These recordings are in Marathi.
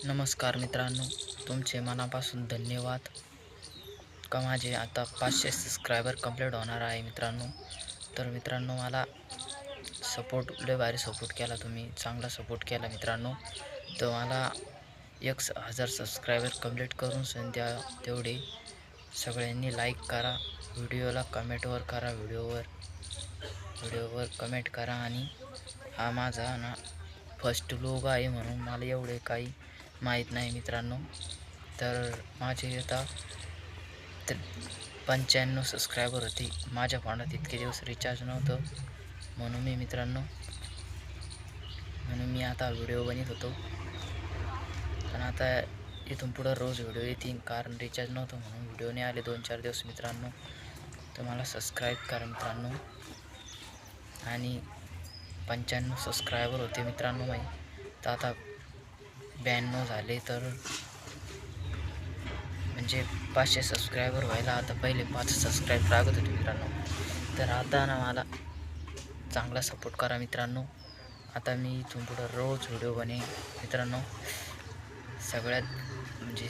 नमस्कार मित्रांनो, तुमचे मनापासून धन्यवाद. का माझे आता 500 सबस्क्रायबर कंप्लीट होणार आहे मित्रांनो. तर मित्रांनो, मला लय भारी सपोर्ट केला, तुम्ही चांगला सपोर्ट केला मित्रांनो. तर मला 1000 सबस्क्रायबर कंप्लीट करून संध्या तेवढे सगळ्यांनी लाईक करा, व्हिडिओला कमेंटवर करा, व्हिडिओवर कमेंट करा. आणि हा माझा ना फर्स्ट व्लॉग आहे, म्हणून मला एवढे काही माहीत नाही मित्रांनो. तर माझे आता 95 सबस्क्रायबर होते. माझ्या फोनात इतके दिवस रिचार्ज नव्हतं, म्हणून मी आता व्हिडिओ बनवत होतो. पण आता इथून पुढं रोज व्हिडिओ येतील, कारण रिचार्ज नव्हतं म्हणून व्हिडिओ नाही आले 2-4 दिवस मित्रांनो. तर मला सबस्क्राईब करा मित्रांनो. आणि 95 सबस्क्रायबर होते मित्रांनो माझे, तर आता 92 झाले. तर म्हणजे 500 सबस्क्रायबर व्हायला आता पहिले 5 सबस्क्राईब लागत होते मित्रांनो. तर आता ना मला चांगला सपोर्ट करा मित्रांनो. आता मी इथून पुढं रोज व्हिडिओ बनेन मित्रांनो. सगळ्यात म्हणजे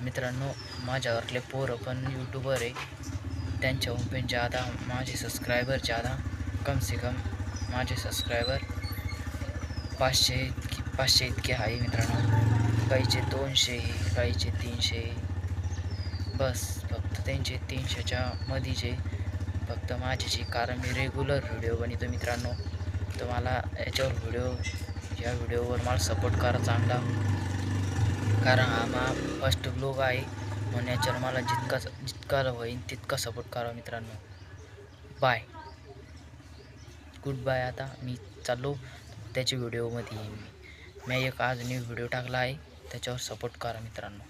मित्रांनो, माझ्यावरले पोरं पण यूट्यूबर आहे, त्यांच्याहून पण ज़्यादा माझे सबस्क्रायबर कम से कम माझे सबस्क्रायबर 500 इतके आहे मित्रांनो. काहीचे 200, काहीचे 300. बस फक्त त्यांचे 300च्या मधीचे फक्त माझ्याचे, कारण मी रेग्युलर व्हिडिओ बनवतो मित्रांनो. तर मला या व्हिडिओवर मला सपोर्ट करा चांगला, कारण हा फर्स्ट व्लॉग आहे, म्हणून याच्यावर मला जितका होईल तितका सपोर्ट करा मित्रांनो. Bye, good bye. आता मी चाललो, त्याच्या व्हिडिओमध्ये येईन मी एक आज न्यू व्हिडिओ टाकला आहे, त्याच्यावर सपोर्ट करा मित्रांनो.